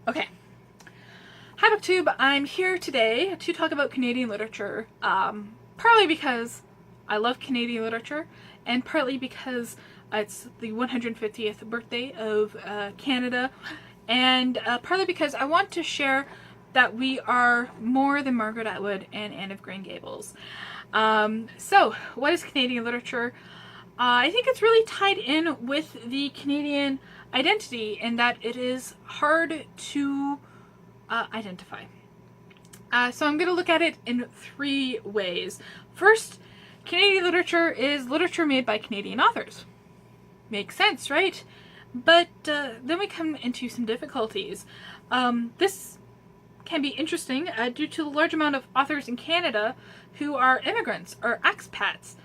Okay. Hi BookTube, I'm here today to talk about Canadian literature, partly because I love Canadian literature, and partly because it's the 150th birthday of Canada, and partly because I want to share that we are more than Margaret Atwood and Anne of Green Gables. So, what is Canadian literature? I think it's really tied in with the Canadian identity in that it is hard to identify. So I'm going to look at it in three ways. First, Canadian literature is literature made by Canadian authors. Makes sense, right? But then we come into some difficulties. This can be interesting due to the large amount of authors in Canada who are immigrants or expats.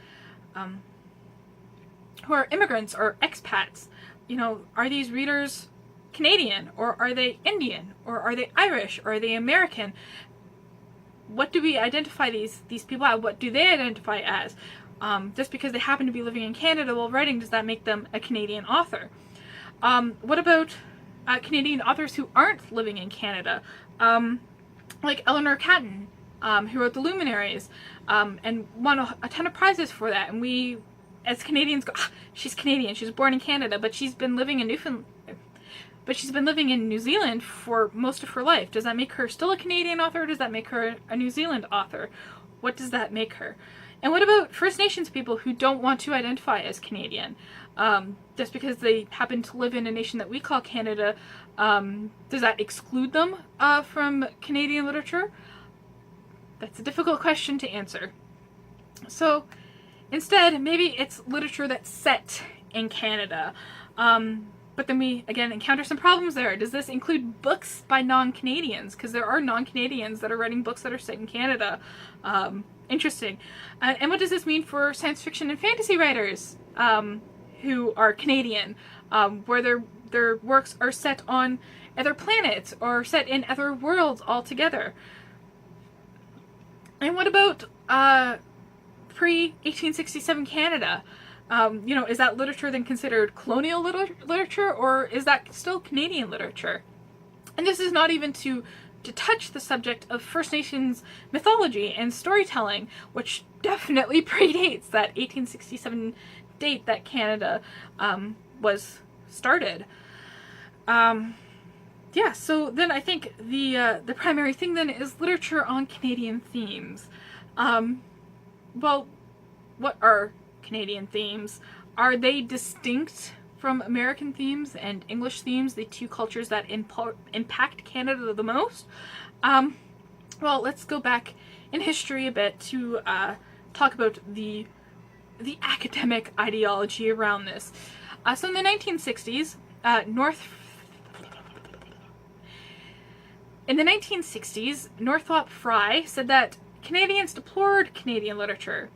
You know, are these readers Canadian, or are they Indian, or are they Irish, or are they American? What do we identify these people as? What do they identify as? Just because they happen to be living in Canada while writing, does that make them a Canadian author? What about Canadian authors who aren't living in Canada? Like Eleanor Catton, who wrote The Luminaries, and won a ton of prizes for that. And we, as Canadians, go, she's Canadian, she was born in Canada, but she's been living in New Zealand for most of her life. Does that make her still a Canadian author, or does that make her a New Zealand author? What does that make her? And what about First Nations people who don't want to identify as Canadian? Just because they happen to live in a nation that we call Canada, does that exclude them from Canadian literature? That's a difficult question to answer. So instead, maybe it's literature that's set in Canada. But then we, again, encounter some problems there. Does this include books by non-Canadians? Because there are non-Canadians that are writing books that are set in Canada. Interesting. And what does this mean for science fiction and fantasy writers who are Canadian, where their works are set on other planets or set in other worlds altogether? And what about pre-1867 Canada? You know, is that literature then considered colonial literature, or is that still Canadian literature? And this is not even to touch the subject of First Nations mythology and storytelling, which definitely predates that 1867 date that Canada was started. Yeah, so then I think the primary thing then is literature on Canadian themes. Well, what are Canadian themes? Are they distinct from American themes and English themes, the two cultures that impact Canada the most? Well, let's go back in history a bit to talk about the academic ideology around this. So in the 1960s, Northrop Frye said that Canadians deplored Canadian literature,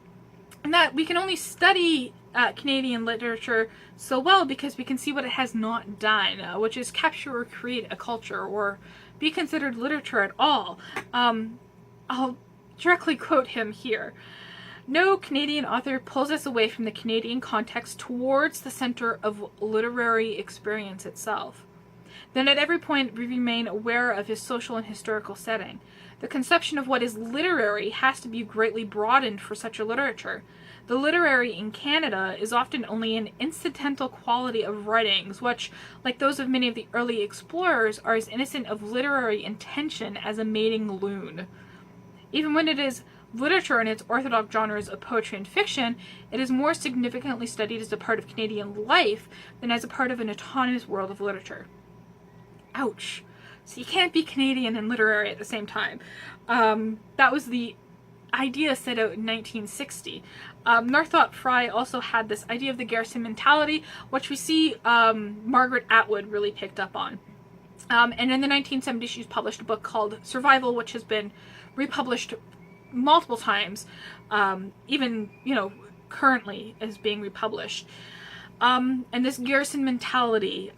and that we can only study Canadian literature so well because we can see what it has not done, which is capture or create a culture or be considered literature at all. I'll directly quote him here. No Canadian author pulls us away from the Canadian context towards the center of literary experience itself. Then at every point we remain aware of his social and historical setting. The conception of what is literary has to be greatly broadened for such a literature. The literary in Canada is often only an incidental quality of writings, which, like those of many of the early explorers, are as innocent of literary intention as a mating loon. Even when it is literature in its orthodox genres of poetry and fiction, it is more significantly studied as a part of Canadian life than as a part of an autonomous world of literature. Ouch. So you can't be Canadian and literary at the same time. That was the idea set out in 1960. Northrop Frye also had this idea of the garrison mentality, which we see Margaret Atwood really picked up on. And in the 1970s, she's published a book called Survival, which has been republished multiple times, even, you know, currently is being republished. And this garrison mentality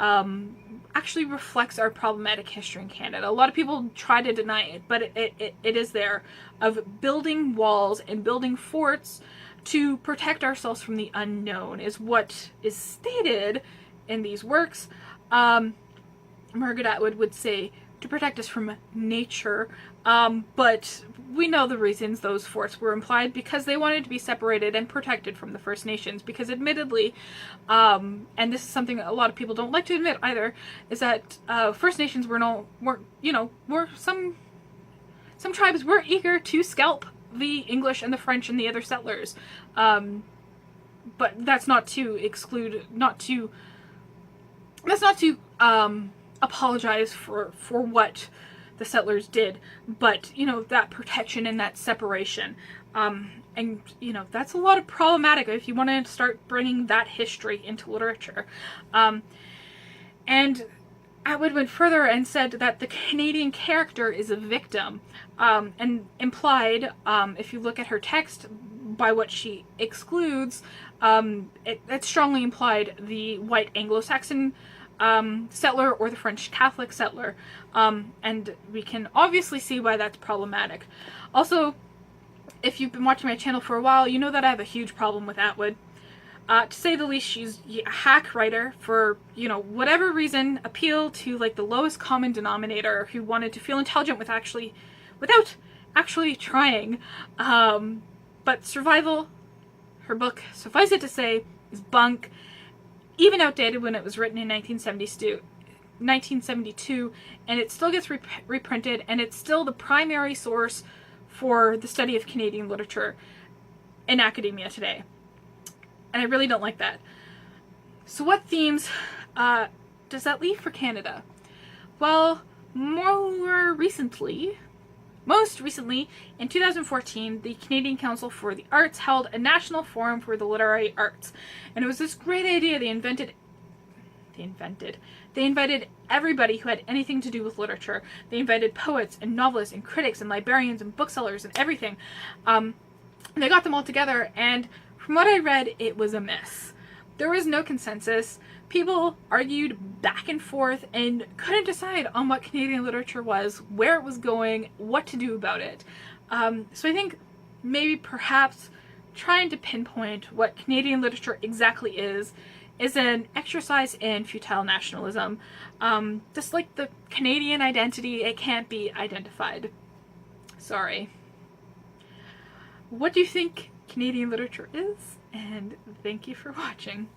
actually reflects our problematic history in Canada. A lot of people try to deny it, but it is there, of building walls and building forts to protect ourselves from the unknown, is what is stated in these works. Margaret Atwood would say to protect us from nature, but we know the reasons those forts were implied, because they wanted to be separated and protected from the First Nations, because admittedly, and this is something that a lot of people don't like to admit either, is that First Nations were some tribes were eager to scalp the English and the French and the other settlers, but that's not to apologize for what the settlers did, but that protection and that separation, and that's a lot of problematic if you want to start bringing that history into literature. And Atwood went further and said that the Canadian character is a victim, and implied, if you look at her text, by what she excludes, it strongly implied the white Anglo-Saxon settler or the French Catholic settler, and we can obviously see why that's problematic. Also, if you've been watching my channel for a while, you know that I have a huge problem with Atwood. To say the least, she's a hack writer for, whatever reason, appeal to like the lowest common denominator, who wanted to feel intelligent without actually trying. But Survival, her book, suffice it to say, is bunk, even outdated when it was written in 1972, and it still gets reprinted, and it's still the primary source for the study of Canadian literature in academia today. And I really don't like that. So what themes does that leave for Canada? Well, most recently, in 2014, the Canadian Council for the Arts held a national forum for the literary arts. And it was this great idea. They invited everybody who had anything to do with literature. They invited poets and novelists and critics and librarians and booksellers and everything. And they got them all together, and from what I read, it was a mess. There was no consensus. People argued back and forth and couldn't decide on what Canadian literature was, where it was going, what to do about it. So I think maybe perhaps trying to pinpoint what Canadian literature exactly is an exercise in futile nationalism. Just like the Canadian identity, it can't be identified. Sorry. What do you think Canadian literature is? And thank you for watching.